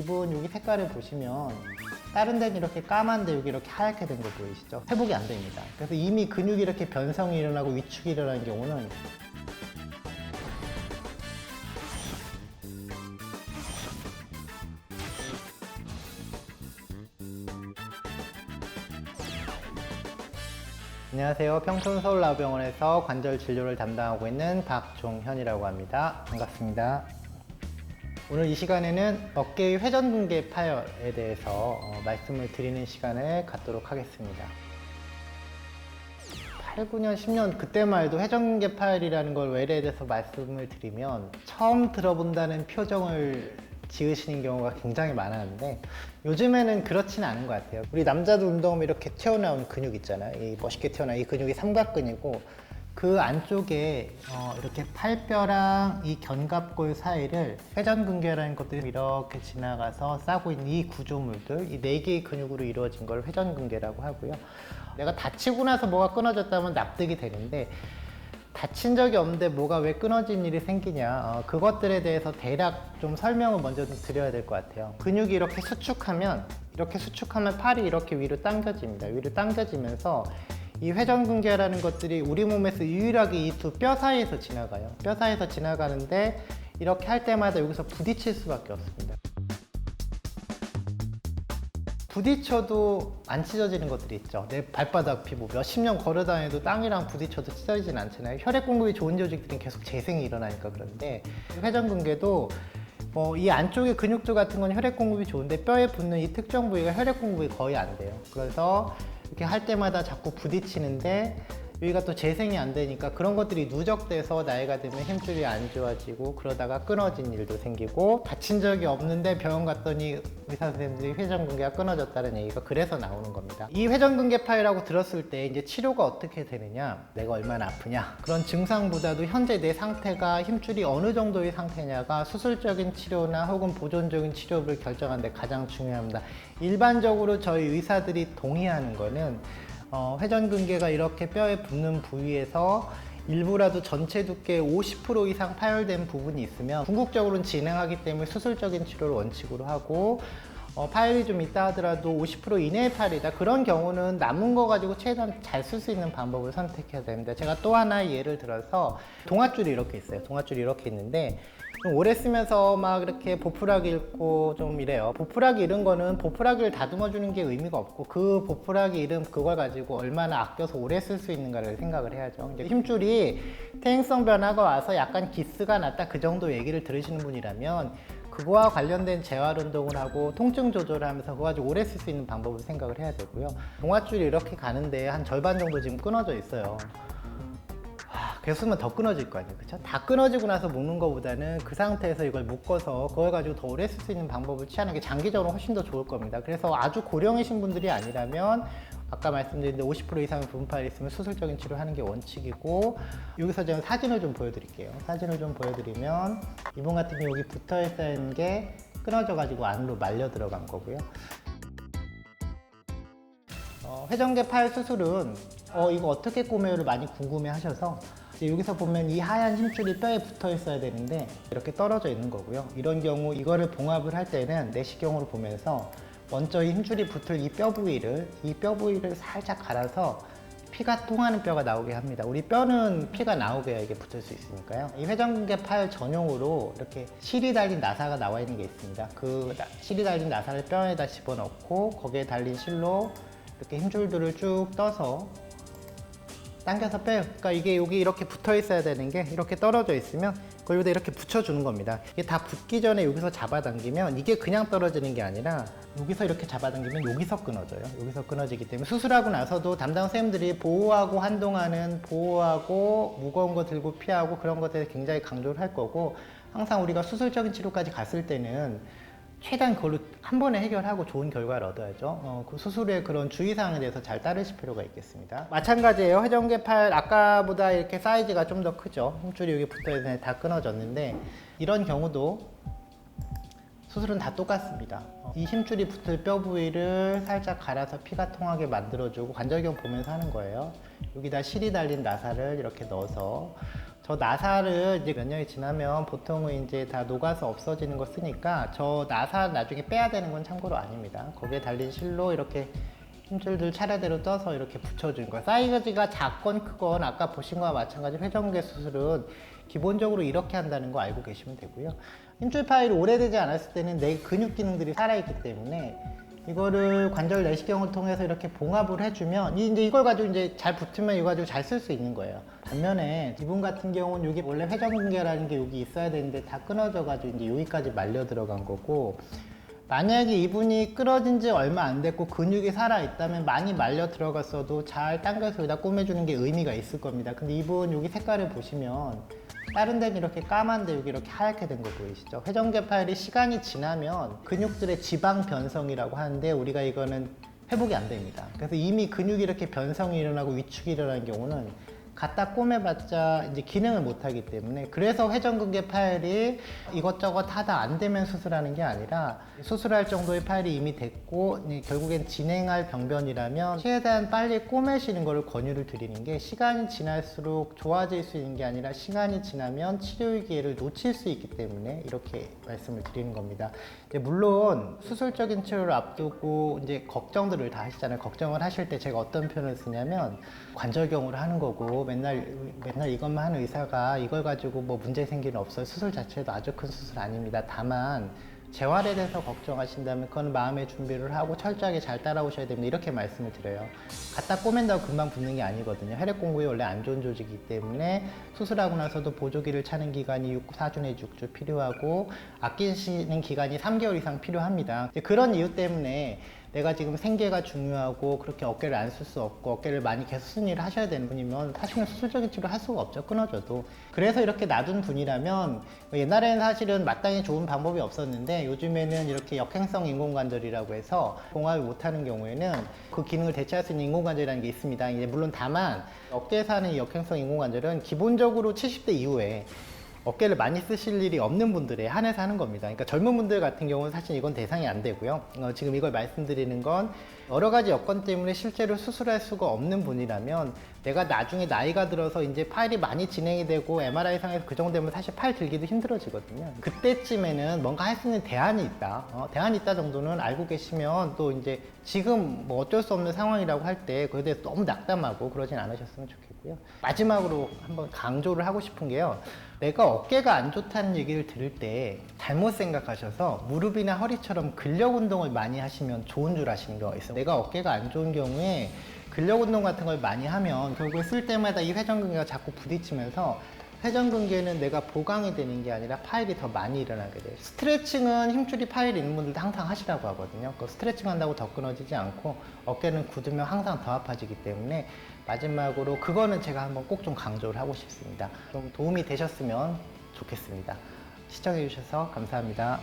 입은 여기 색깔을 보시면 다른 데는 이렇게 까만데 여기 이렇게 하얗게 된 거 보이시죠? 회복이 안 됩니다. 그래서 이미 근육이 이렇게 변성이 일어나고 위축이 일어나는 경우는 안녕하세요. 평촌 서울나우병원에서 관절 진료를 담당하고 있는 박종현이라고 합니다. 반갑습니다. 오늘 이 시간에는 어깨의 회전근개 파열에 대해서 말씀을 드리는 시간을 갖도록 하겠습니다. 8, 9년, 10년 그때만 해도 회전근개 파열이라는 걸 외래에 대해서 말씀을 드리면 처음 들어본다는 표정을 지으시는 경우가 굉장히 많았는데 요즘에는 그렇지는 않은 것 같아요. 우리 남자도 운동하면 이렇게 튀어나온 근육 있잖아요. 이 멋있게 튀어나온 이 근육이 삼각근이고 그 안쪽에 이렇게 팔뼈랑 이 견갑골 사이를 회전근개라는 것들이 이렇게 지나가서 싸고 있는 이 구조물들, 이 4개의 근육으로 이루어진 걸 회전근개라고 하고요. 내가 다치고 나서 뭐가 끊어졌다면 납득이 되는데 다친 적이 없는데 뭐가 왜 끊어진 일이 생기냐, 그것들에 대해서 대략 좀 설명을 먼저 좀 드려야 될 것 같아요. 근육이 이렇게 수축하면 팔이 이렇게 위로 당겨집니다. 위로 당겨지면서 이 회전근개라는 것들이 우리 몸에서 유일하게 이 두 뼈 사이에서 지나가요. 뼈 사이에서 지나가는데 이렇게 할 때마다 여기서 부딪힐 수밖에 없습니다. 부딪혀도 안 찢어지는 것들이 있죠. 내 발바닥 피부 몇십 년 걸어 다녀도 땅이랑 부딪혀도 찢어지진 않잖아요. 혈액 공급이 좋은 조직들은 계속 재생이 일어나니까. 그런데 회전근개도 이 안쪽의 근육들 같은 건 혈액 공급이 좋은데 뼈에 붙는 이 특정 부위가 혈액 공급이 거의 안 돼요. 그래서 이렇게 할 때마다 자꾸 부딪히는데 여기가 또 재생이 안 되니까 그런 것들이 누적돼서 나이가 들면 힘줄이 안 좋아지고 그러다가 끊어진 일도 생기고, 다친 적이 없는데 병원 갔더니 의사 선생님들이 회전근개가 끊어졌다는 얘기가 그래서 나오는 겁니다. 이 회전근개 파열이라고 들었을 때 이제 치료가 어떻게 되느냐, 내가 얼마나 아프냐, 그런 증상보다도 현재 내 상태가 힘줄이 어느 정도의 상태냐가 수술적인 치료나 혹은 보존적인 치료를 결정하는 데 가장 중요합니다. 일반적으로 저희 의사들이 동의하는 거는 회전근개가 이렇게 뼈에 붙는 부위에서 일부라도 전체 두께의 50% 이상 파열된 부분이 있으면 궁극적으로는 진행하기 때문에 수술적인 치료를 원칙으로 하고, 파열이 좀 있다 하더라도 50% 이내의 파열이다, 그런 경우는 남은 거 가지고 최대한 잘 쓸 수 있는 방법을 선택해야 됩니다. 제가 또 하나 예를 들어서 동아줄이 이렇게 있어요. 동아줄이 이렇게 있는데 좀 오래 쓰면서 막 이렇게 보풀하기 잃고 좀 이래요. 보풀하기 잃은 거는 보풀하기를 다듬어 주는 게 의미가 없고 그 보풀하기 잃은 그걸 가지고 얼마나 아껴서 오래 쓸 수 있는가를 생각을 해야죠. 이제 힘줄이 퇴행성 변화가 와서 약간 기스가 났다, 그 정도 얘기를 들으시는 분이라면 그거와 관련된 재활 운동을 하고 통증 조절을 하면서 그거 가지고 오래 쓸 수 있는 방법을 생각을 해야 되고요. 동아줄이 이렇게 가는데 한 절반 정도 지금 끊어져 있어요. 계속 쓰면 더 끊어질 거 아니에요, 그쵸? 다 끊어지고 나서 묶는 것보다는 그 상태에서 이걸 묶어서 그걸 가지고 더 오래 쓸 수 있는 방법을 취하는 게 장기적으로 훨씬 더 좋을 겁니다. 그래서 아주 고령이신 분들이 아니라면 아까 말씀드린 50% 이상의 부분 파열이 있으면 수술적인 치료하는 게 원칙이고, 여기서 제가 사진을 좀 보여드릴게요. 사진을 좀 보여드리면 이분 같은 경우 여기 붙어 있는 게 끊어져 가지고 안으로 말려 들어간 거고요. 회전근개 파열 수술은 이거 어떻게 꼬매요를 많이 궁금해 하셔서 여기서 보면 이 하얀 힘줄이 뼈에 붙어 있어야 되는데 이렇게 떨어져 있는 거고요. 이런 경우 이거를 봉합을 할 때는 내시경으로 보면서 먼저 이 힘줄이 붙을 이 뼈 부위를 살짝 갈아서 피가 통하는 뼈가 나오게 합니다. 우리 뼈는 피가 나오게 해야 이게 붙을 수 있으니까요. 이 회전근개 파열 전용으로 이렇게 실이 달린 나사가 나와 있는 게 있습니다. 그 실이 달린 나사를 뼈에다 집어넣고 거기에 달린 실로 이렇게 힘줄들을 쭉 떠서 당겨서 빼요. 그러니까 이게 여기 이렇게 붙어 있어야 되는 게 이렇게 떨어져 있으면 그걸 여기다 이렇게 붙여주는 겁니다. 이게 다 붙기 전에 여기서 잡아당기면 이게 그냥 떨어지는 게 아니라 여기서 이렇게 잡아당기면 여기서 끊어져요. 여기서 끊어지기 때문에 수술하고 나서도 담당 선생님들이 보호하고 한동안은 보호하고 무거운 거 들고 피하고 그런 것들에 굉장히 강조를 할 거고, 항상 우리가 수술적인 치료까지 갔을 때는 최대한 그걸로 한 번에 해결하고 좋은 결과를 얻어야죠. 그 수술의 그런 주의사항에 대해서 잘 따르실 필요가 있겠습니다. 마찬가지예요. 회전근개 파열 아까보다 이렇게 사이즈가 좀 더 크죠. 힘줄이 여기 붙어있는 다 끊어졌는데 이런 경우도 수술은 다 똑같습니다. 이 힘줄이 붙을 뼈 부위를 살짝 갈아서 피가 통하게 만들어주고 관절경 보면서 하는 거예요. 여기다 실이 달린 나사를 이렇게 넣어서 저 나사를 이제 몇 년이 지나면 보통은 이제 다 녹아서 없어지는 거 쓰니까 저 나사 나중에 빼야 되는 건 참고로 아닙니다. 거기에 달린 실로 이렇게 힘줄들 차례대로 떠서 이렇게 붙여주는 거예요. 사이즈가 작건 크건 아까 보신 거와 마찬가지 회전근개 수술은 기본적으로 이렇게 한다는 거 알고 계시면 되고요. 힘줄 파일이 오래되지 않았을 때는 내 근육 기능들이 살아있기 때문에 이거를 관절 내시경을 통해서 이렇게 봉합을 해주면 이제 이걸 가지고 이제 잘 붙으면 이거 가지고 잘 쓸 수 있는 거예요. 반면에 이분 같은 경우는 여기 원래 회전근개라는 게 여기 있어야 되는데 다 끊어져 가지고 이제 여기까지 말려 들어간 거고, 만약에 이분이 끊어진 지 얼마 안 됐고 근육이 살아있다면 많이 말려 들어갔어도 잘 당겨서 여기다 꼬매주는 게 의미가 있을 겁니다. 근데 이분 여기 색깔을 보시면 다른 데는 이렇게 까만데 여기 이렇게 하얗게 된 거 보이시죠? 회전근개 파일이 시간이 지나면 근육들의 지방 변성이라고 하는데 우리가 이거는 회복이 안 됩니다. 그래서 이미 근육이 이렇게 변성이 일어나고 위축이 일어나는 경우는 갖다 꼬매봤자 이제 기능을 못 하기 때문에, 그래서 회전근개 파일이 이것저것 하다 안 되면 수술하는 게 아니라 수술할 정도의 파일이 이미 됐고 결국엔 진행할 병변이라면 최대한 빨리 꼬매시는 것을 권유를 드리는 게, 시간이 지날수록 좋아질 수 있는 게 아니라 시간이 지나면 치료의 기회를 놓칠 수 있기 때문에 이렇게 말씀을 드리는 겁니다. 물론 수술적인 치료를 앞두고 이제 걱정들을 다 하시잖아요. 걱정을 하실 때 제가 어떤 표현을 쓰냐면 관절경으로 하는 거고 맨날 이것만 하는 의사가 이걸 가지고 뭐 문제 생기는 없어요. 수술 자체도 아주 큰 수술 아닙니다. 다만 재활에 대해서 걱정하신다면 그건 마음의 준비를 하고 철저하게 잘 따라오셔야 됩니다. 이렇게 말씀을 드려요. 갖다 꼬맨다고 금방 붙는 게 아니거든요. 혈액공급이 원래 안 좋은 조직이기 때문에 수술하고 나서도 보조기를 차는 기간이 4주 내지 6주 필요하고 아끼시는 기간이 3개월 이상 필요합니다. 그런 이유 때문에 내가 지금 생계가 중요하고 그렇게 어깨를 안 쓸 수 없고 어깨를 많이 계속 쓰는 일을 하셔야 되는 분이면 사실은 수술적인 치료 할 수가 없죠. 끊어져도. 그래서 이렇게 놔둔 분이라면, 옛날에는 사실은 마땅히 좋은 방법이 없었는데 요즘에는 이렇게 역행성 인공관절이라고 해서 봉합을 못하는 경우에는 그 기능을 대체할 수 있는 인공관절이라는 게 있습니다. 이제 물론 다만 어깨에서 하는 이 역행성 인공관절은 기본적으로 70대 이후에 어깨를 많이 쓰실 일이 없는 분들에 한해서 하는 겁니다. 그러니까 젊은 분들 같은 경우는 사실 이건 대상이 안 되고요. 지금 이걸 말씀드리는 건 여러 가지 여건 때문에 실제로 수술할 수가 없는 분이라면, 내가 나중에 나이가 들어서 이제 파일이 많이 진행이 되고 MRI 상에서 그 정도 되면 사실 파일 들기도 힘들어지거든요. 그때쯤에는 뭔가 할 수 있는 대안이 있다. 대안이 있다 정도는 알고 계시면, 또 이제 지금 뭐 어쩔 수 없는 상황이라고 할 때 그에 대해서 너무 낙담하고 그러진 않으셨으면 좋겠고요. 마지막으로 한번 강조를 하고 싶은 게요. 내가 어깨가 안 좋다는 얘기를 들을 때 잘못 생각하셔서 무릎이나 허리처럼 근력 운동을 많이 하시면 좋은 줄 아시는 경우가 있어요. 내가 어깨가 안 좋은 경우에 근력 운동 같은 걸 많이 하면 결국에 쓸 때마다 이 회전근개가 자꾸 부딪히면서 회전근개는 내가 보강이 되는 게 아니라 파일이 더 많이 일어나게 돼요. 스트레칭은 힘줄이 파일이 있는 분들도 항상 하시라고 하거든요. 그 스트레칭 한다고 더 끊어지지 않고 어깨는 굳으면 항상 더 아파지기 때문에, 마지막으로 그거는 제가 한번 꼭 좀 강조를 하고 싶습니다. 좀 도움이 되셨으면 좋겠습니다. 시청해 주셔서 감사합니다.